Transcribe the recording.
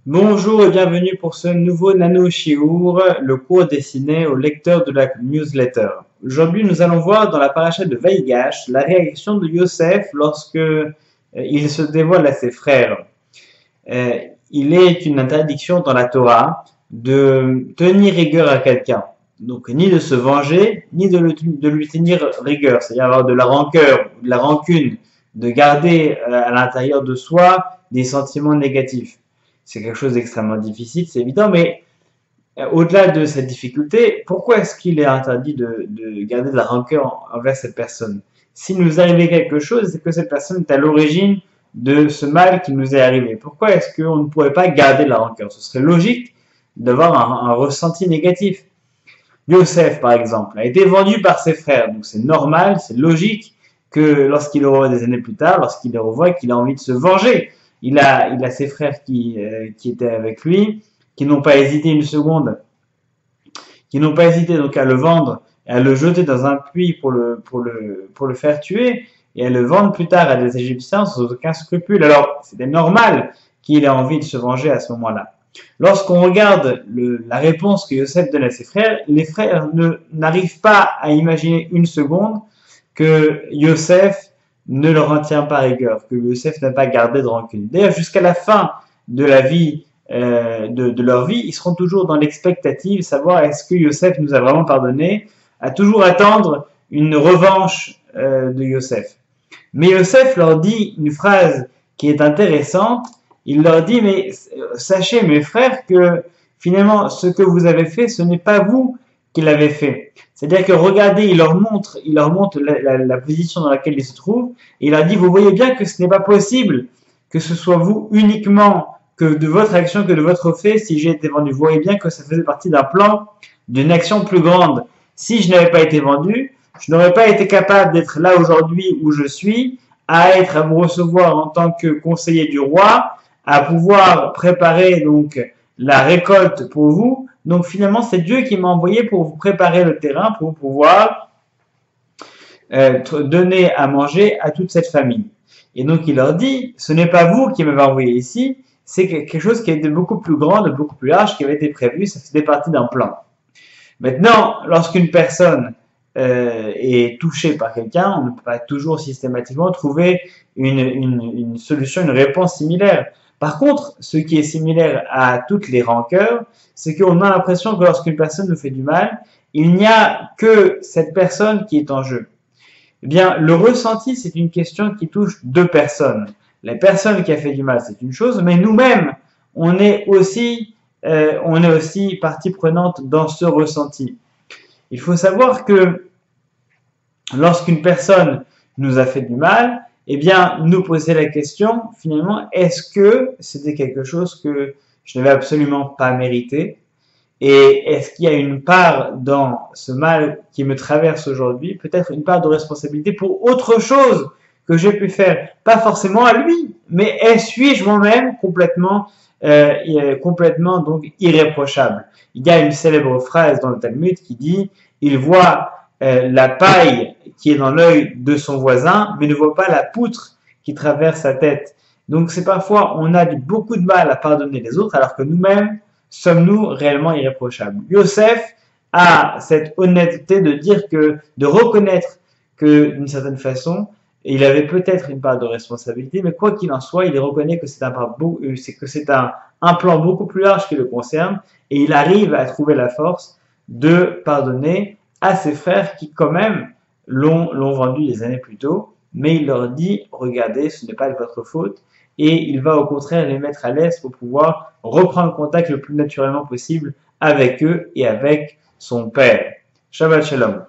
Bonjour et bienvenue pour ce nouveau Nano Shiur, le cours destiné aux lecteurs de la newsletter. Aujourd'hui, nous allons voir dans la paracha de Vaïgash la réaction de Yosef lorsque il se dévoile à ses frères. Il est une interdiction dans la Torah de tenir rigueur à quelqu'un. Donc, ni de se venger, ni de lui tenir rigueur, c'est-à-dire avoir de la rancœur, de la rancune, de garder à l'intérieur de soi des sentiments négatifs. C'est quelque chose d'extrêmement difficile, c'est évident, mais au-delà de cette difficulté, pourquoi est-ce qu'il est interdit de garder de la rancœur envers cette personne? S'il nous arrivait quelque chose, c'est que cette personne est à l'origine de ce mal qui nous est arrivé. Pourquoi est-ce qu'on ne pourrait pas garder de la rancœur? Ce serait logique d'avoir un ressenti négatif. Yosef, par exemple, a été vendu par ses frères, donc c'est normal, c'est logique que lorsqu'il le revoit des années plus tard, lorsqu'il le revoit, qu'il a envie de se venger. Il a ses frères qui étaient avec lui, qui n'ont pas hésité une seconde, qui n'ont pas hésité donc à le vendre et à le jeter dans un puits pour le faire tuer et à le vendre plus tard à des Égyptiens sans aucun scrupule. Alors, c'était normal qu'il ait envie de se venger à ce moment-là. Lorsqu'on regarde la réponse que Yosef donne à ses frères, les frères n'arrivent pas à imaginer une seconde que Yosef ne leur en tient pas rigueur, que Yosef n'a pas gardé de rancune. D'ailleurs, jusqu'à la fin de la vie, de leur vie, ils seront toujours dans l'expectative, savoir est-ce que Yosef nous a vraiment pardonné, à toujours attendre une revanche de Yosef. Mais Yosef leur dit une phrase qui est intéressante, il leur dit, mais sachez mes frères que finalement ce que vous avez fait, ce n'est pas vous qui l'avez fait. C'est-à-dire que regardez, il leur montre la position dans laquelle ils se trouvent, et il leur dit, vous voyez bien que ce n'est pas possible que ce soit vous uniquement, que de votre action, que de votre fait, si j'ai été vendu. Vous voyez bien que ça faisait partie d'un plan, d'une action plus grande. Si je n'avais pas été vendu, je n'aurais pas été capable d'être là aujourd'hui où je suis, à vous recevoir en tant que conseiller du roi, à pouvoir préparer donc la récolte pour vous. Donc finalement, c'est Dieu qui m'a envoyé pour vous préparer le terrain, pour pouvoir donner à manger à toute cette famille. Et donc il leur dit, ce n'est pas vous qui m'avez envoyé ici, c'est quelque chose qui était beaucoup plus grand, beaucoup plus large, qui avait été prévu, ça faisait partie d'un plan. Maintenant, lorsqu'une personne est touchée par quelqu'un, on ne peut pas toujours systématiquement trouver une solution, une réponse similaire. Par contre, ce qui est similaire à toutes les rancœurs, c'est qu'on a l'impression que lorsqu'une personne nous fait du mal, il n'y a que cette personne qui est en jeu. Eh bien, le ressenti, c'est une question qui touche deux personnes. La personne qui a fait du mal, c'est une chose, mais nous-mêmes, on est aussi partie prenante dans ce ressenti. Il faut savoir que lorsqu'une personne nous a fait du mal, eh bien, nous poser la question, finalement, est-ce que c'était quelque chose que je n'avais absolument pas mérité? Et est-ce qu'il y a une part dans ce mal qui me traverse aujourd'hui, peut-être une part de responsabilité pour autre chose que j'ai pu faire? Pas forcément à lui, mais suis-je moi-même complètement donc irréprochable? Il y a une célèbre phrase dans le Talmud qui dit, il voit la paille qui est dans l'œil de son voisin, mais ne voit pas la poutre qui traverse sa tête. Donc c'est parfois, on a beaucoup de mal à pardonner les autres, alors que nous-mêmes, sommes-nous réellement irréprochables? Yosef a cette honnêteté de reconnaître que, d'une certaine façon, il avait peut-être une part de responsabilité, mais quoi qu'il en soit, il reconnaît que c'est un plan beaucoup plus large qui le concerne, et il arrive à trouver la force de pardonner à ses frères qui, quand même, l'ont vendu des années plus tôt, mais il leur dit, regardez, ce n'est pas de votre faute, et il va au contraire les mettre à l'aise pour pouvoir reprendre contact le plus naturellement possible avec eux et avec son père. Shabbat Shalom.